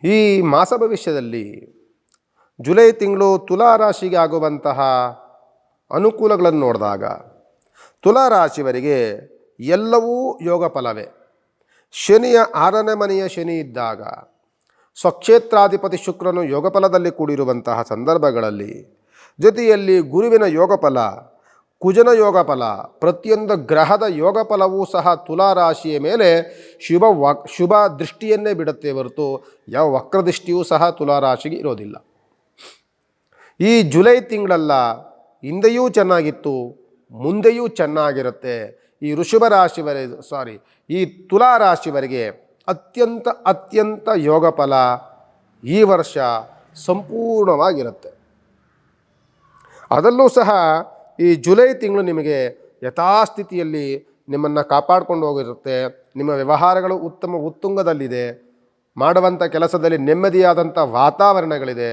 ಈ ಮಾಸ ಭವಿಷ್ಯದಲ್ಲಿ ಜುಲೈ ತಿಂಗಳು ತುಲಾ ರಾಶಿಗೆ ಆಗುವಂತಹ ಅನುಕೂಲಗಳನ್ನು ನೋಡಿದಾಗ ತುಲಾ ರಾಶಿಯವರಿಗೆ ಎಲ್ಲವೂ ಯೋಗ ಫಲವೇ. ಶನಿಯ 6ನೇ ಮನೆಯ ಶನಿ ಇದ್ದಾಗ ಸ್ವಕ್ಷೇತ್ರಾಧಿಪತಿ ಶುಕ್ರನು ಯೋಗ ಫಲದಲ್ಲಿ ಕೂಡಿರುವಂತಹ ಸಂದರ್ಭಗಳಲ್ಲಿ ಜೊತೆಯಲ್ಲಿ ಗುರುವಿನ ಯೋಗ ಫಲ, ಕುಜನ ಯೋಗ ಫಲ, ಪ್ರತಿಯೊಂದು ಗ್ರಹದ ಯೋಗ ಫಲವೂ ಸಹ ತುಲಾ ರಾಶಿಯ ಮೇಲೆ ಶುಭ ದೃಷ್ಟಿಯನ್ನೇ ಬಿಡುತ್ತೆ ಹೊರತು ಯಾವ ವಕ್ರದೃಷ್ಟಿಯೂ ಸಹ ತುಲಾ ರಾಶಿಗೆ ಇರೋದಿಲ್ಲ. ಈ ಜುಲೈ ತಿಂಗಳಲ್ಲ, ಹಿಂದೆಯೂ ಚೆನ್ನಾಗಿತ್ತು, ಮುಂದೆಯೂ ಚೆನ್ನಾಗಿರುತ್ತೆ. ಈ ಈ ತುಲಾ ರಾಶಿವರೆಗೆ ಅತ್ಯಂತ ಯೋಗ ಫಲ ಈ ವರ್ಷ ಸಂಪೂರ್ಣವಾಗಿರುತ್ತೆ. ಅದರಲ್ಲೂ ಸಹ ಈ ಜುಲೈ ತಿಂಗಳು ನಿಮಗೆ ಯಥಾಸ್ಥಿತಿಯಲ್ಲಿ ನಿಮ್ಮನ್ನು ಕಾಪಾಡಿಕೊಂಡು ಹೋಗಿರುತ್ತೆ. ನಿಮ್ಮ ವ್ಯವಹಾರಗಳು ಉತ್ತುಂಗದಲ್ಲಿದೆ. ಮಾಡುವಂಥ ಕೆಲಸದಲ್ಲಿ ನೆಮ್ಮದಿಯಾದಂಥ ವಾತಾವರಣಗಳಿದೆ.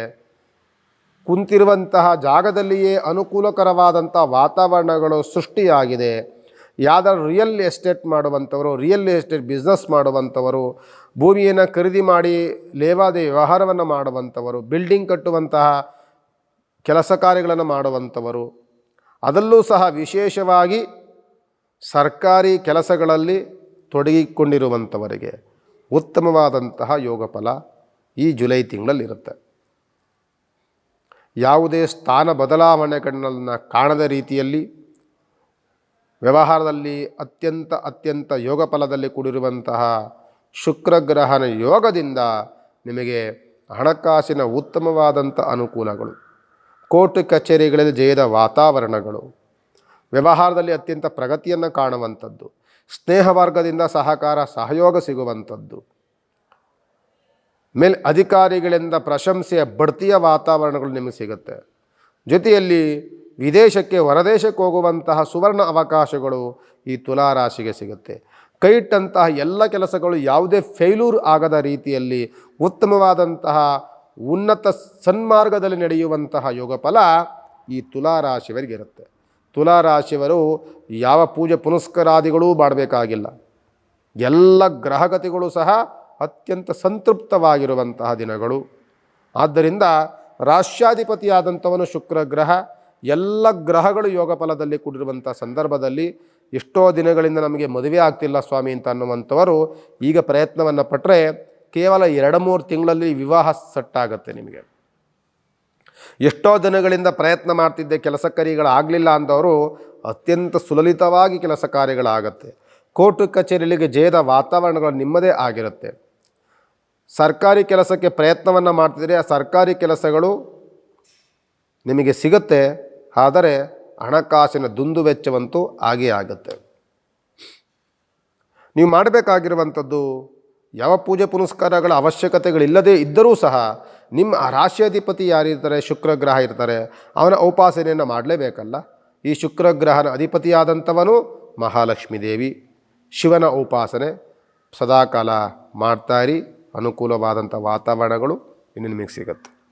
ಕುಂತಿರುವಂತಹ ಜಾಗದಲ್ಲಿಯೇ ಅನುಕೂಲಕರವಾದಂಥ ವಾತಾವರಣಗಳು ಸೃಷ್ಟಿಯಾಗಿದೆ. ಯಾವ್ದಾದ್ರು ರಿಯಲ್ ಎಸ್ಟೇಟ್ ಮಾಡುವಂಥವರು, ರಿಯಲ್ ಎಸ್ಟೇಟ್ ಬಿಸ್ನೆಸ್ ಮಾಡುವಂಥವರು, ಭೂಮಿಯನ್ನು ಖರೀದಿ ಮಾಡಿ ಲೇವಾದೇವಿ ವ್ಯವಹಾರವನ್ನು ಮಾಡುವಂಥವರು, ಬಿಲ್ಡಿಂಗ್ ಕಟ್ಟುವಂತಹ ಕೆಲಸ ಕಾರ್ಯಗಳನ್ನು ಮಾಡುವಂಥವರು, ಅದರಲ್ಲೂ ಸಹ ವಿಶೇಷವಾಗಿ ಸರ್ಕಾರಿ ಕೆಲಸಗಳಲ್ಲಿ ತೊಡಗಿಕೊಂಡಿರುವಂಥವರಿಗೆ ಉತ್ತಮವಾದಂತಹ ಯೋಗ ಫಲ ಈ ಜುಲೈ ತಿಂಗಳಲ್ಲಿರುತ್ತೆ. ಯಾವುದೇ ಸ್ಥಾನ ಬದಲಾವಣೆಗಳನ್ನು ಕಾಣದ ರೀತಿಯಲ್ಲಿ ವ್ಯವಹಾರದಲ್ಲಿ ಅತ್ಯಂತ ಯೋಗ ಫಲದಲ್ಲಿ ಕೂಡಿರುವಂತಹ ಶುಕ್ರಗ್ರಹನ ಯೋಗದಿಂದ ನಿಮಗೆ ಹಣಕಾಸಿನ ಉತ್ತಮವಾದಂಥ ಅನುಕೂಲಗಳು, ಕೋರ್ಟ್ ಕಚೇರಿಗಳಲ್ಲಿ ಜಯದ ವಾತಾವರಣಗಳು, ವ್ಯವಹಾರದಲ್ಲಿ ಅತ್ಯಂತ ಪ್ರಗತಿಯನ್ನು ಕಾಣುವಂಥದ್ದು, ಸ್ನೇಹ ವರ್ಗದಿಂದ ಸಹಯೋಗ ಸಿಗುವಂಥದ್ದು, ಅಧಿಕಾರಿಗಳಿಂದ ಪ್ರಶಂಸೆಯ ಬಡ್ತಿಯ ವಾತಾವರಣಗಳು ನಿಮಗೆ ಸಿಗುತ್ತೆ. ಜೊತೆಯಲ್ಲಿ ವಿದೇಶಕ್ಕೆ ಹೊರದೇಶಕ್ಕೆ ಹೋಗುವಂತಹ ಸುವರ್ಣ ಅವಕಾಶಗಳು ಈ ತುಲಾ ರಾಶಿಗೆ ಸಿಗುತ್ತೆ. ಕೈಟ್ಟಂತಹ ಎಲ್ಲ ಕೆಲಸಗಳು ಯಾವುದೇ ಫೇಲ್ಯೂರ್ ಆಗದ ರೀತಿಯಲ್ಲಿ ಉತ್ತಮವಾದಂತಹ ಉನ್ನತ ಸನ್ಮಾರ್ಗದಲ್ಲಿ ನಡೆಯುವಂತಹ ಯೋಗ ಫಲ ಈ ತುಲಾ ರಾಶಿಯವರಿಗಿರುತ್ತೆ. ತುಲಾ ರಾಶಿಯವರು ಯಾವ ಪೂಜೆ ಪುನಸ್ಕಾರಾದಿಗಳೂ ಮಾಡಬೇಕಾಗಿಲ್ಲ. ಎಲ್ಲ ಗ್ರಹಗತಿಗಳು ಸಹ ಅತ್ಯಂತ ಸಂತೃಪ್ತವಾಗಿರುವಂತಹ ದಿನಗಳು. ಆದ್ದರಿಂದ ರಾಶ್ಯಾಧಿಪತಿಯಾದಂಥವನು ಶುಕ್ರ ಗ್ರಹ, ಎಲ್ಲ ಗ್ರಹಗಳು ಯೋಗ ಫಲದಲ್ಲಿ ಕೂಡಿರುವಂಥ ಸಂದರ್ಭದಲ್ಲಿ ಎಷ್ಟೋ ದಿನಗಳಿಂದ ನಮಗೆ ಮದುವೆ ಆಗ್ತಿಲ್ಲ ಸ್ವಾಮಿ ಅಂತ ಅನ್ನುವಂಥವರು ಈಗ ಪ್ರಯತ್ನವನ್ನು ಪಟ್ಟರೆ ಕೇವಲ 2-3 ತಿಂಗಳಲ್ಲಿ ವಿವಾಹ ಸೆಟ್ಟಾಗುತ್ತೆ ನಿಮಗೆ. ಎಷ್ಟೋ ದಿನಗಳಿಂದ ಪ್ರಯತ್ನ ಮಾಡ್ತಿದ್ದೆ ಕೆಲಸ ಕಾರ್ಯಗಳಾಗಲಿಲ್ಲ ಅಂದವರು ಅತ್ಯಂತ ಸುಲಲಿತವಾಗಿ ಕೆಲಸ ಕಾರ್ಯಗಳಾಗತ್ತೆ. ಕೋರ್ಟ್ ಕಚೇರಿಗಳಿಗೆ ಜಯದ ವಾತಾವರಣಗಳು ನಿಮ್ಮದೇ ಆಗಿರುತ್ತೆ. ಸರ್ಕಾರಿ ಕೆಲಸಕ್ಕೆ ಪ್ರಯತ್ನವನ್ನು ಮಾಡ್ತಿದ್ರೆ ಆ ಸರ್ಕಾರಿ ಕೆಲಸಗಳು ನಿಮಗೆ ಸಿಗುತ್ತೆ. ಆದರೆ ಹಣಕಾಸಿನ ದುಂದು ವೆಚ್ಚವಂತೂ ಆಗೇ ಆಗುತ್ತೆ. ನೀವು ಮಾಡಬೇಕಾಗಿರುವಂಥದ್ದು ಯಾವ ಪೂಜೆ ಪುನಸ್ಕಾರಗಳ ಅವಶ್ಯಕತೆಗಳಿಲ್ಲದೇ ಇದ್ದರೂ ಸಹ ನಿಮ್ಮ ರಾಶ್ಯಾಧಿಪತಿ ಯಾರಿರ್ತಾರೆ, ಶುಕ್ರಗ್ರಹ ಇರ್ತಾರೆ, ಅವನ ಉಪಾಸನೆಯನ್ನು ಮಾಡಲೇಬೇಕಲ್ಲ. ಈ ಶುಕ್ರಗ್ರಹನ ಅಧಿಪತಿಯಾದಂಥವನು ಮಹಾಲಕ್ಷ್ಮೀ ದೇವಿ, ಶಿವನ ಉಪಾಸನೆ ಸದಾಕಾಲ ಮಾಡ್ತಾಯಿರಿ. ಅನುಕೂಲವಾದಂಥ ವಾತಾವರಣಗಳು ಇನ್ನು ನಿಮಗೆ ಸಿಗುತ್ತೆ.